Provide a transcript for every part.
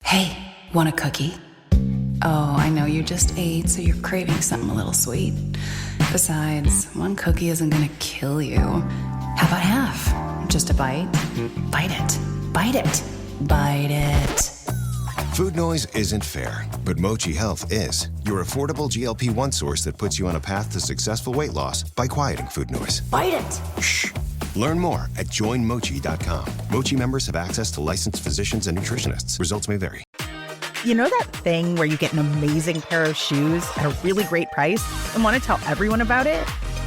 Hey, want a cookie? Oh, I know you just ate, so you're craving something a little sweet. Besides, one cookie isn't gonna kill you. How about half? Just a bite? Bite it. Bite it. Bite it. Food noise isn't fair, but Mochi Health is. Your affordable GLP-1 source that puts you on a path to successful weight loss by quieting food noise. Bite it. Shh. Learn more at joinmochi.com. Mochi members have access to licensed physicians and nutritionists. Results may vary. You know that thing where you get an amazing pair of shoes at a really great price and want to tell everyone about it?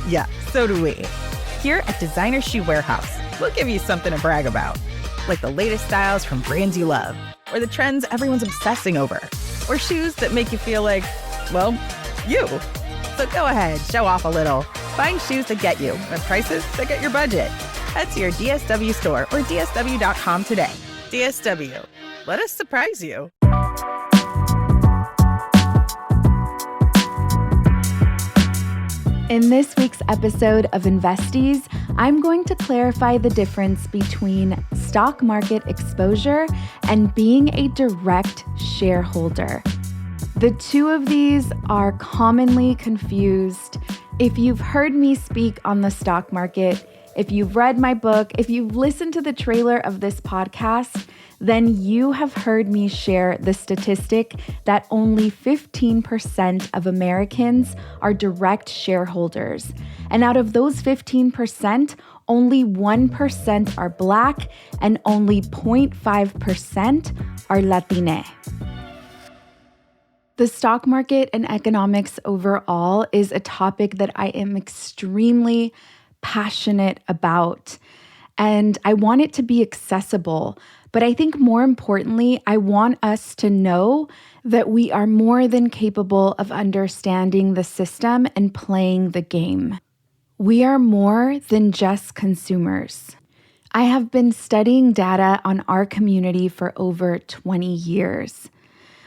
Yeah, so do we. Here at Designer Shoe Warehouse, we'll give you something to brag about. Like the latest styles from brands you love, or the trends everyone's obsessing over, or shoes that make you feel like, well, you. So go ahead, show off a little. Find shoes that get you at prices that get your budget. Head to your DSW store or DSW.com today. DSW, let us surprise you. In this week's episode of Investies, I'm going to clarify the difference between stock market exposure and being a direct shareholder. The two of these are commonly confused. If you've heard me speak on the stock market, if you've read my book, if you've listened to the trailer of this podcast, then you have heard me share the statistic that only 15% of Americans are direct shareholders. And out of those 15%, only 1% are Black and only 0.5% are Latine. The stock market and economics overall is a topic that I am extremely passionate about, and I want it to be accessible. But I think more importantly, I want us to know that we are more than capable of understanding the system and playing the game. We are more than just consumers. I have been studying data on our community for over 20 years.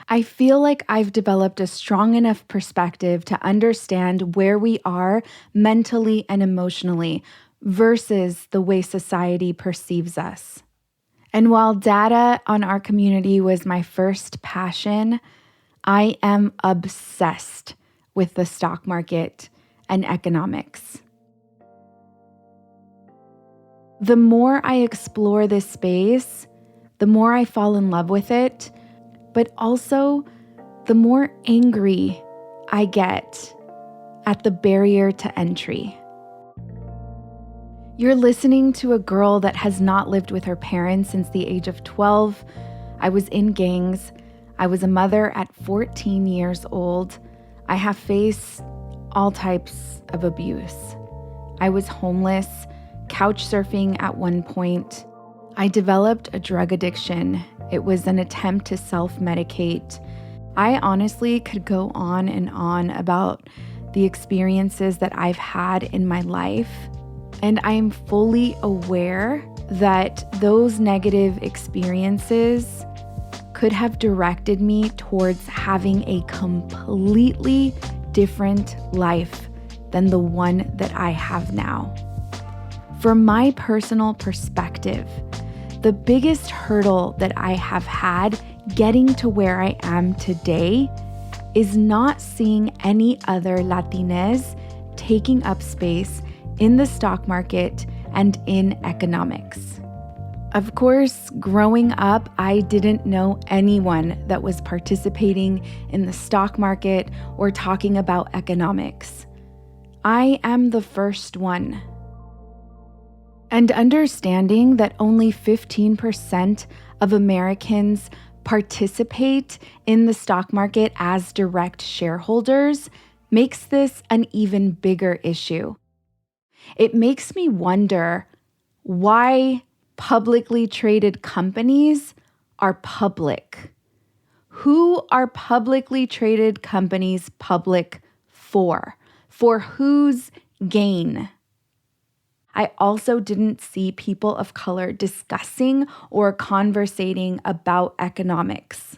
I feel like I've developed a strong enough perspective to understand where we are mentally and emotionally versus the way society perceives us. And while data on our community was my first passion, I am obsessed with the stock market and economics. The more I explore this space, the more I fall in love with it, but also the more angry I get at the barrier to entry. You're listening to a girl that has not lived with her parents since the age of 12. I was in gangs. I was a mother at 14 years old. I have faced all types of abuse. I was homeless, couch surfing at one point. I developed a drug addiction. It was an attempt to self-medicate. I honestly could go on and on about the experiences that I've had in my life. And I am fully aware that those negative experiences could have directed me towards having a completely different life than the one that I have now. From my personal perspective, the biggest hurdle that I have had getting to where I am today is not seeing any other Latines taking up space in the stock market and in economics. Of course, growing up, I didn't know anyone that was participating in the stock market or talking about economics. I am the first one. And understanding that only 15% of Americans participate in the stock market as direct shareholders makes this an even bigger issue. It makes me wonder why publicly traded companies are public. Who are publicly traded companies public for? For whose gain? I also didn't see people of color discussing or conversating about economics.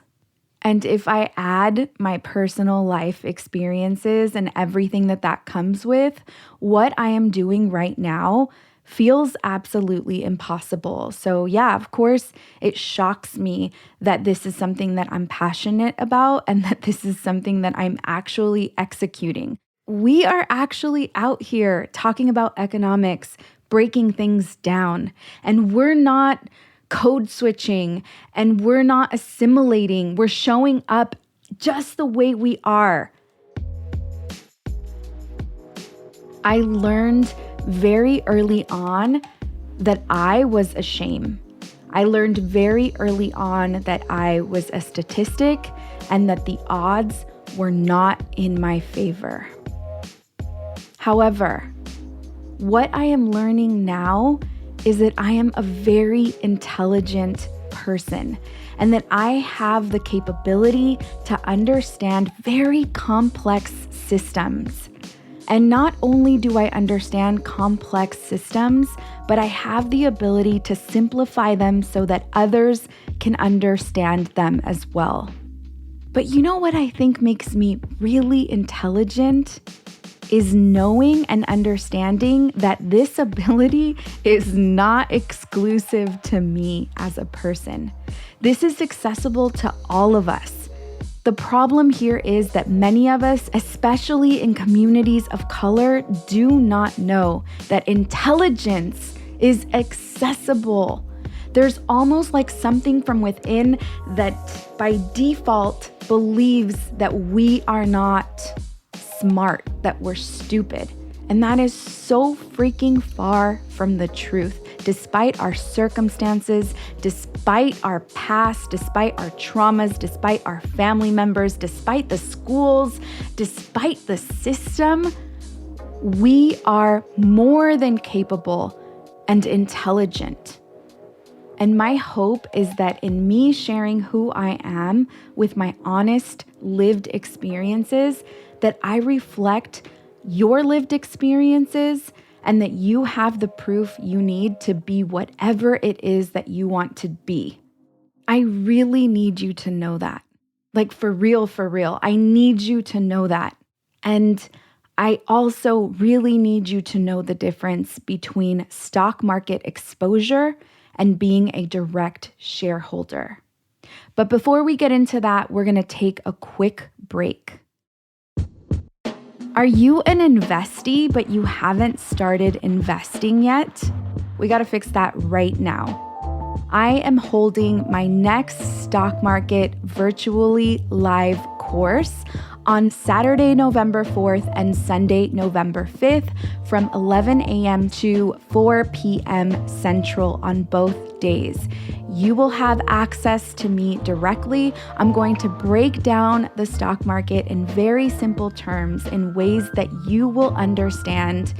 And if I add my personal life experiences and everything that comes with, what I am doing right now feels absolutely impossible. So yeah, of course, it shocks me that this is something that I'm passionate about and that this is something that I'm actually executing. We are actually out here talking about economics, breaking things down, and we're not code switching and we're not assimilating. We're showing up just the way we are. I learned very early on that I was a shame. I learned very early on that I was a statistic and that the odds were not in my favor. However, what I am learning now is that I am a very intelligent person and that I have the capability to understand very complex systems. And not only do I understand complex systems, but I have the ability to simplify them so that others can understand them as well. But you know what I think makes me really intelligent? Is knowing and understanding that this ability is not exclusive to me as a person. This is accessible to all of us. The problem here is that many of us, especially in communities of color, do not know that intelligence is accessible. There's almost like something from within that by default believes that we are not smart, that we're stupid. And that is so freaking far from the truth. Despite our circumstances, despite our past, despite our traumas, despite our family members, despite the schools, despite the system, we are more than capable and intelligent. And my hope is that in me sharing who I am with my honest lived experiences, that I reflect your lived experiences and that you have the proof you need to be whatever it is that you want to be. I really need you to know that. Like for real, I need you to know that. And I also really need you to know the difference between stock market exposure and being a direct shareholder. But before we get into that, we're going to take a quick break. Are you an investee, but you haven't started investing yet? We got to fix that right now. I am holding my next stock market virtually live course on Saturday, November 4th and Sunday, November 5th from 11 a.m. to 4 p.m. Central on both days. You will have access to me directly. I'm going to break down the stock market in very simple terms in ways that you will understand.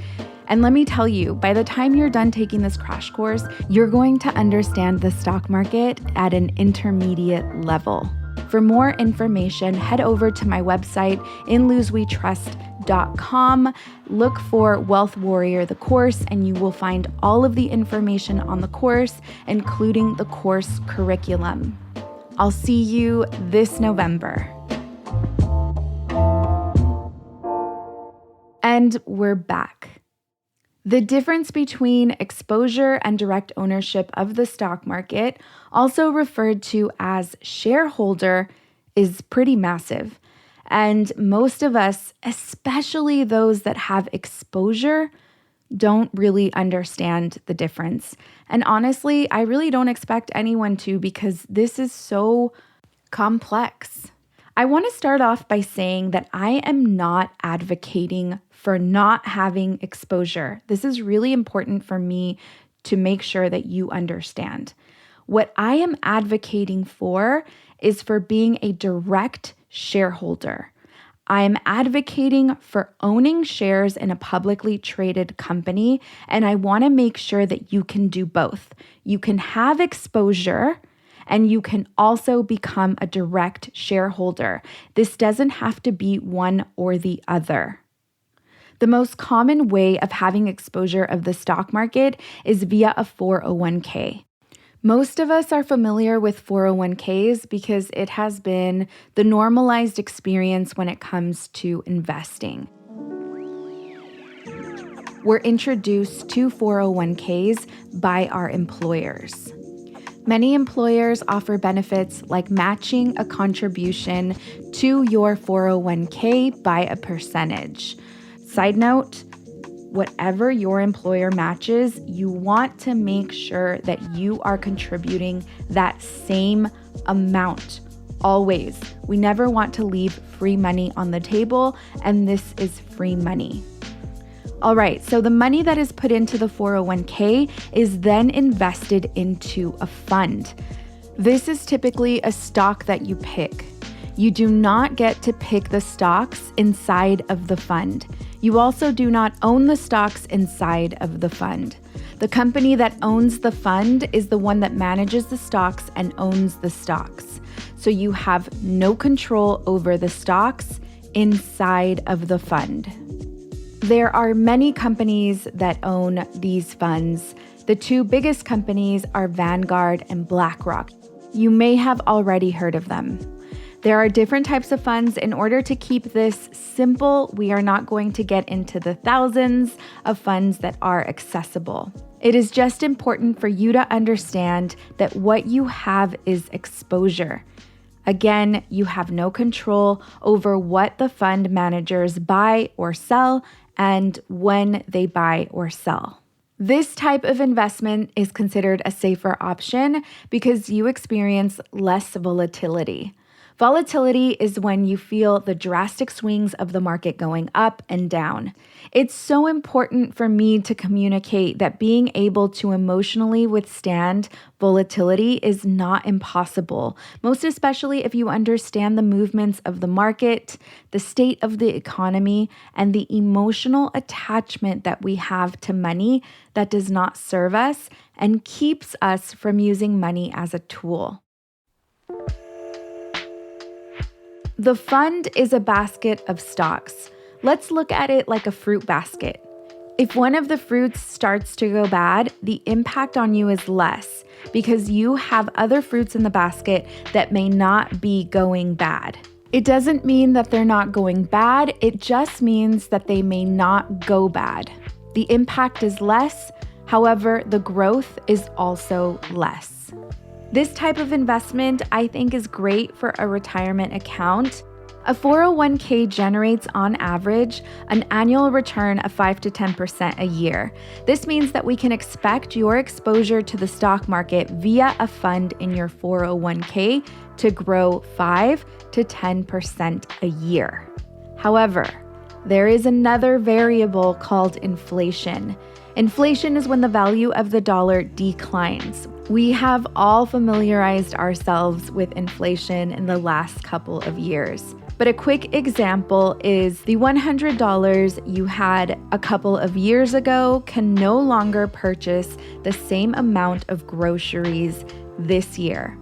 And let me tell you, by the time you're done taking this crash course, you're going to understand the stock market at an intermediate level. For more information, head over to my website, inloswetrust.com. Look for Wealth Warrior, the course, and you will find all of the information on the course, including the course curriculum. I'll see you this November. And we're back. The difference between exposure and direct ownership of the stock market, also referred to as shareholder, is pretty massive. And most of us, especially those that have exposure, don't really understand the difference. And honestly, I really don't expect anyone to because this is so complex. I want to start off by saying that I am not advocating for not having exposure. This is really important for me to make sure that you understand. What I am advocating for is for being a direct shareholder. I am advocating for owning shares in a publicly traded company, and I want to make sure that you can do both. You can have exposure, and you can also become a direct shareholder. This doesn't have to be one or the other. The most common way of having exposure of the stock market is via a 401k. Most of us are familiar with 401ks because it has been the normalized experience when it comes to investing. were introduced to 401ks by our employers. Many employers offer benefits like matching a contribution to your 401k by a percentage. Side note, whatever your employer matches, you want to make sure that you are contributing that same amount. Always. We never want to leave free money on the table, and this is free money. All right, so the money that is put into the 401k is then invested into a fund. This is typically a stock that you pick. You do not get to pick the stocks inside of the fund. You also do not own the stocks inside of the fund. The company that owns the fund is the one that manages the stocks and owns the stocks. So you have no control over the stocks inside of the fund. There are many companies that own these funds. The two biggest companies are Vanguard and BlackRock. You may have already heard of them. There are different types of funds. In order to keep this simple, we are not going to get into the thousands of funds that are accessible. It is just important for you to understand that what you have is exposure. Again, you have no control over what the fund managers buy or sell and when they buy or sell. This type of investment is considered a safer option because you experience less volatility. Volatility is when you feel the drastic swings of the market going up and down. It's so important for me to communicate that being able to emotionally withstand volatility is not impossible, most especially if you understand the movements of the market, the state of the economy, and the emotional attachment that we have to money that does not serve us and keeps us from using money as a tool. The fund is a basket of stocks. Let's look at it like a fruit basket. If one of the fruits starts to go bad, the impact on you is less because you have other fruits in the basket that may not be going bad. It doesn't mean that they're not going bad, it just means that they may not go bad. The impact is less, however, the growth is also less. This type of investment, I think, is great for a retirement account. A 401k generates, on average, an annual return of 5 to 10% a year. This means that we can expect your exposure to the stock market via a fund in your 401k to grow 5 to 10% a year. However, there is another variable called inflation. Inflation is when the value of the dollar declines. We have all familiarized ourselves with inflation in the last couple of years. But a quick example is the $100 you had a couple of years ago can no longer purchase the same amount of groceries this year.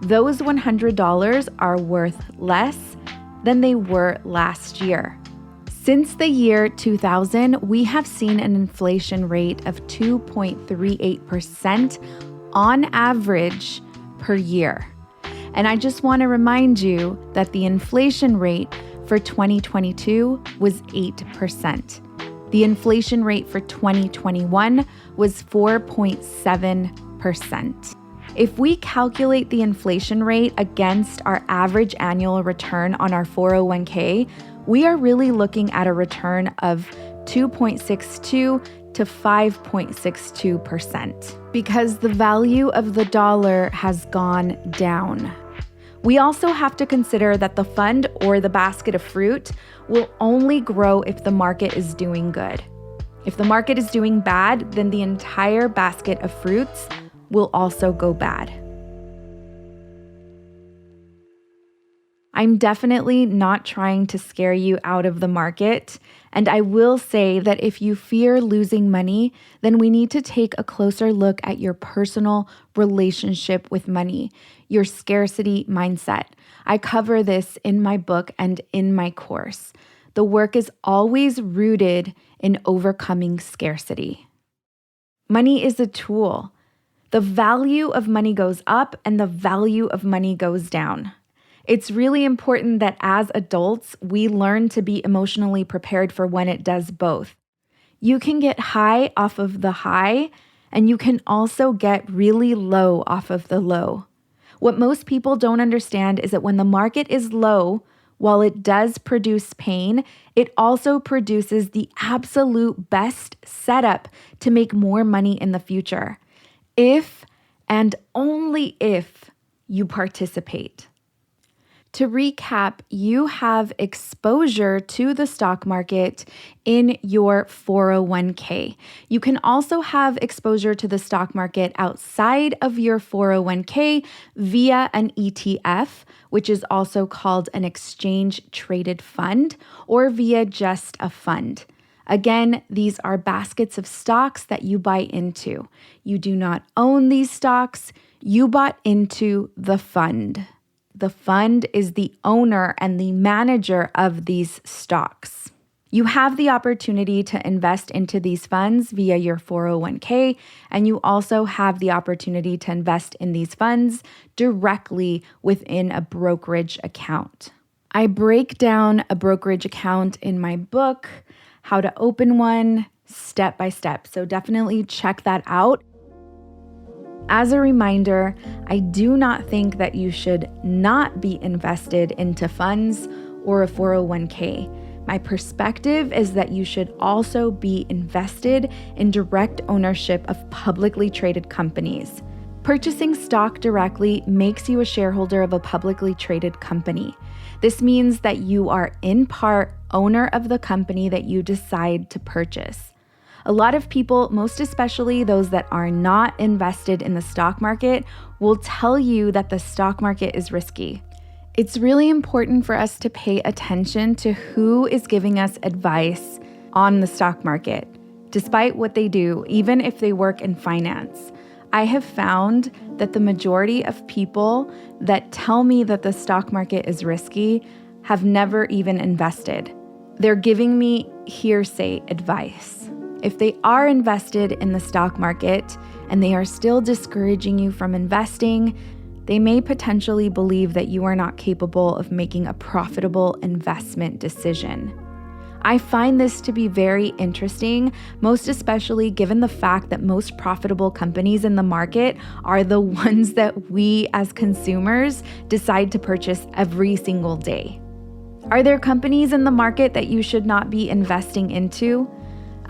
Those $100 are worth less than they were last year. Since the year 2000, we have seen an inflation rate of 2.38% on average per year. And I just want to remind you that the inflation rate for 2022 was 8%. The inflation rate for 2021 was 4.7%. If we calculate the inflation rate against our average annual return on our 401k, we are really looking at a return of 2.62 to 5.62% because the value of the dollar has gone down. We also have to consider that the fund or the basket of fruit will only grow if the market is doing good. If the market is doing bad, then the entire basket of fruits will also go bad. I'm definitely not trying to scare you out of the market. And I will say that if you fear losing money, then we need to take a closer look at your personal relationship with money, your scarcity mindset. I cover this in my book and in my course. The work is always rooted in overcoming scarcity. Money is a tool. The value of money goes up and the value of money goes down. It's really important that as adults, we learn to be emotionally prepared for when it does both. You can get high off of the high, and you can also get really low off of the low. What most people don't understand is that when the market is low, while it does produce pain, it also produces the absolute best setup to make more money in the future. If and only if you participate. To recap, you have exposure to the stock market in your 401k. You can also have exposure to the stock market outside of your 401k via an ETF, which is also called an exchange traded fund, or via just a fund. Again, these are baskets of stocks that you buy into. You do not own these stocks, you bought into the fund. The fund is the owner and the manager of these stocks. You have the opportunity to invest into these funds via your 401k, and you also have the opportunity to invest in these funds directly within a brokerage account. I break down a brokerage account in my book, How to Open One, step by step. So definitely check that out. As a reminder, I do not think that you should not be invested into funds or a 401k. My perspective is that you should also be invested in direct ownership of publicly traded companies. Purchasing stock directly makes you a shareholder of a publicly traded company. This means that you are in part owner of the company that you decide to purchase. A lot of people, most especially those that are not invested in the stock market, will tell you that the stock market is risky. It's really important for us to pay attention to who is giving us advice on the stock market, despite what they do, even if they work in finance. I have found that the majority of people that tell me that the stock market is risky have never even invested. They're giving me hearsay advice. If they are invested in the stock market and they are still discouraging you from investing, they may potentially believe that you are not capable of making a profitable investment decision. I find this to be very interesting, most especially given the fact that most profitable companies in the market are the ones that we as consumers decide to purchase every single day. Are there companies in the market that you should not be investing into?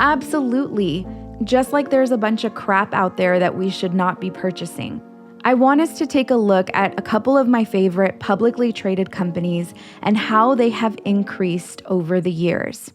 Absolutely. Just like there's a bunch of crap out there that we should not be purchasing. I want us to take a look at a couple of my favorite publicly traded companies and how they have increased over the years.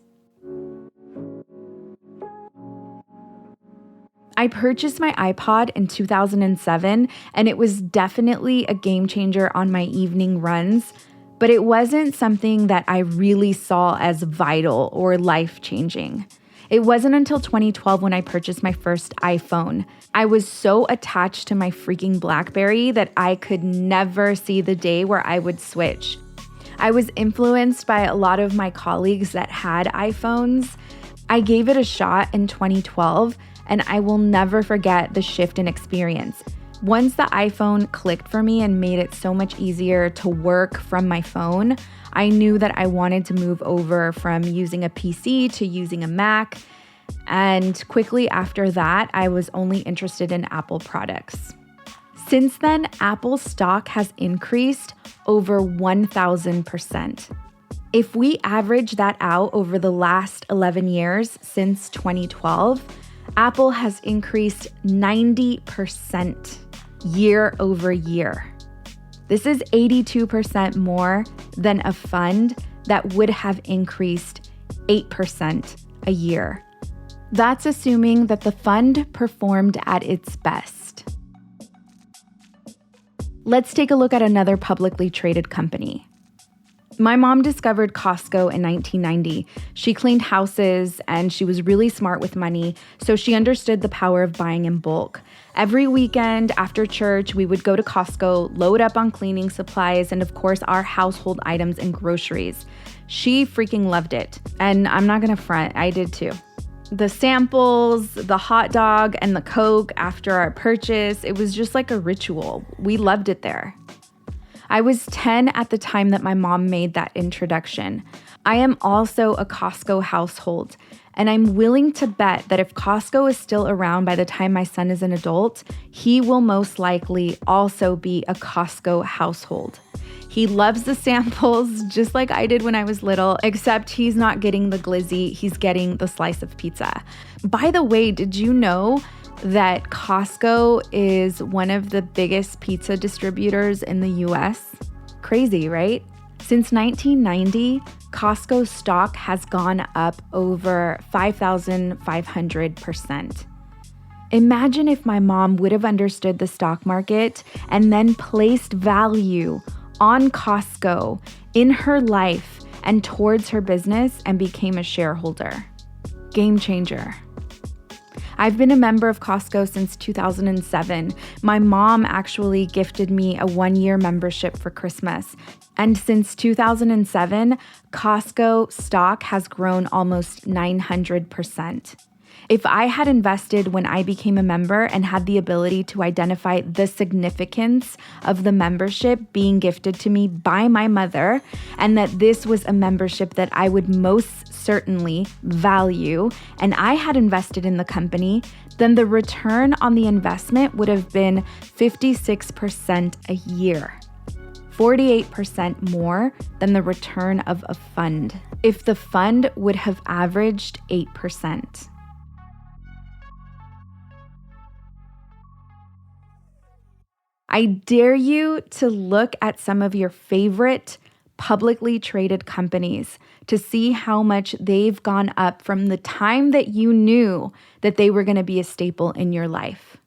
I purchased my iPod in 2007, and it was definitely a game changer on my evening runs, but it wasn't something that I really saw as vital or life-changing. It wasn't until 2012 when I purchased my first iPhone. I was so attached to my freaking BlackBerry that I could never see the day where I would switch. I was influenced by a lot of my colleagues that had iPhones. I gave it a shot in 2012, and I will never forget the shift in experience. Once the iPhone clicked for me and made it so much easier to work from my phone, I knew that I wanted to move over from using a PC to using a Mac. And quickly after that, I was only interested in Apple products. Since then, Apple stock has increased over 1,000%. If we average that out over the last 11 years since 2012, Apple has increased 90% year over year. This is 82% more than a fund that would have increased 8% a year. That's assuming that the fund performed at its best. Let's take a look at another publicly traded company. My mom discovered Costco in 1990. She cleaned houses and she was really smart with money, so she understood the power of buying in bulk. Every weekend after church, we would go to Costco, load up on cleaning supplies, and of course, our household items and groceries. She freaking loved it. And I'm not gonna front, I did too. The samples, the hot dog, and the Coke after our purchase, it was just like a ritual. We loved it there. I was 10 at the time that my mom made that introduction. I am also a Costco household, And I'm willing to bet that if Costco is still around by the time my son is an adult, he will most likely also be a Costco household. He loves the samples just like I did when I was little, except he's not getting the glizzy, he's getting the slice of pizza. By the way, did you know that Costco is one of the biggest pizza distributors in the US? Crazy, right? Since 1990, Costco's stock has gone up over 5,500%. Imagine if my mom would have understood the stock market and then placed value on Costco in her life and towards her business and became a shareholder. Game changer. I've been a member of Costco since 2007. My mom actually gifted me a 1-year membership for Christmas. And since 2007, Costco stock has grown almost 900%. If I had invested when I became a member and had the ability to identify the significance of the membership being gifted to me by my mother, and that this was a membership that I would most certainly value, and I had invested in the company, then the return on the investment would have been 56% a year. 48% more than the return of a fund, if the fund would have averaged 8%. I dare you to look at some of your favorite publicly traded companies to see how much they've gone up from the time that you knew that they were going to be a staple in your life.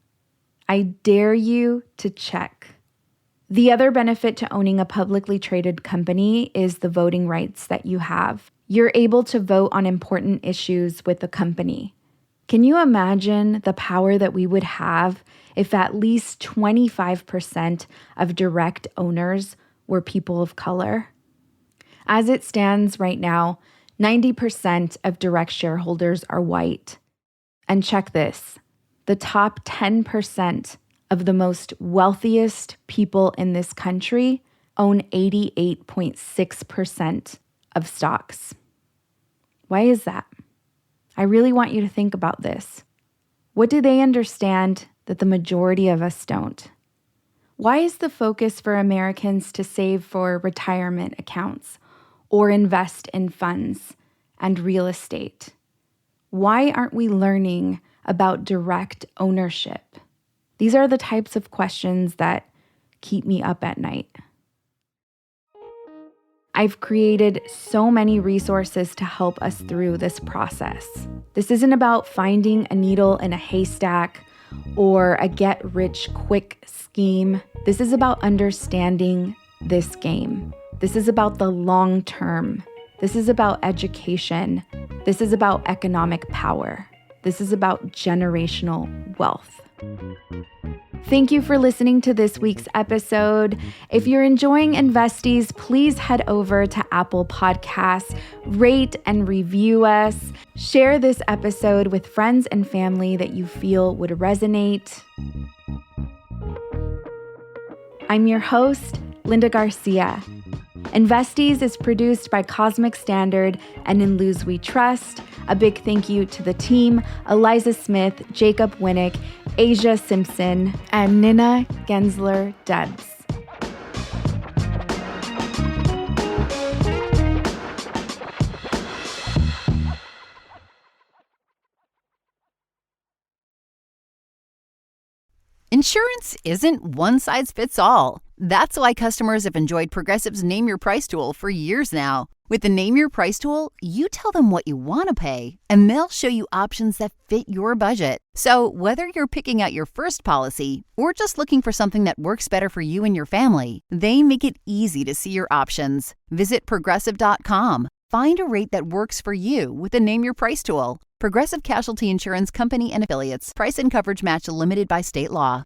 I dare you to check. The other benefit to owning a publicly traded company is the voting rights that you have. You're able to vote on important issues with the company. Can you imagine the power that we would have if at least 25% of direct owners were people of color? As it stands right now, 90% of direct shareholders are white. And check this, the top 10% of the most wealthiest people in this country own 88.6% of stocks. Why is that? I really want you to think about this. What do they understand that the majority of us don't? Why is the focus for Americans to save for retirement accounts or invest in funds and real estate? Why aren't we learning about direct ownership? These are the types of questions that keep me up at night. I've created so many resources to help us through this process. This isn't about finding a needle in a haystack or a get-rich-quick scheme. This is about understanding this game. This is about the long term. This is about education. This is about economic power. This is about generational wealth. Thank you for listening to this week's episode. If you're enjoying Investies, please head over to Apple Podcasts, rate and review us. Share this episode with friends and family that you feel would resonate. I'm your host, Linda Garcia. Investies is produced by Cosmic Standard and In Luz We Trust. A big thank you to the team, Eliza Smith, Jacob Winnick, Asia Simpson, and Nina Gensler-Debs. Insurance isn't one size fits all. That's why customers have enjoyed Progressive's Name Your Price tool for years now. With the Name Your Price tool, you tell them what you want to pay, and they'll show you options that fit your budget. So whether you're picking out your first policy or just looking for something that works better for you and your family, they make it easy to see your options. Visit Progressive.com. Find a rate that works for you with the Name Your Price tool. Progressive Casualty Insurance Company and Affiliates. Price and coverage match limited by state law.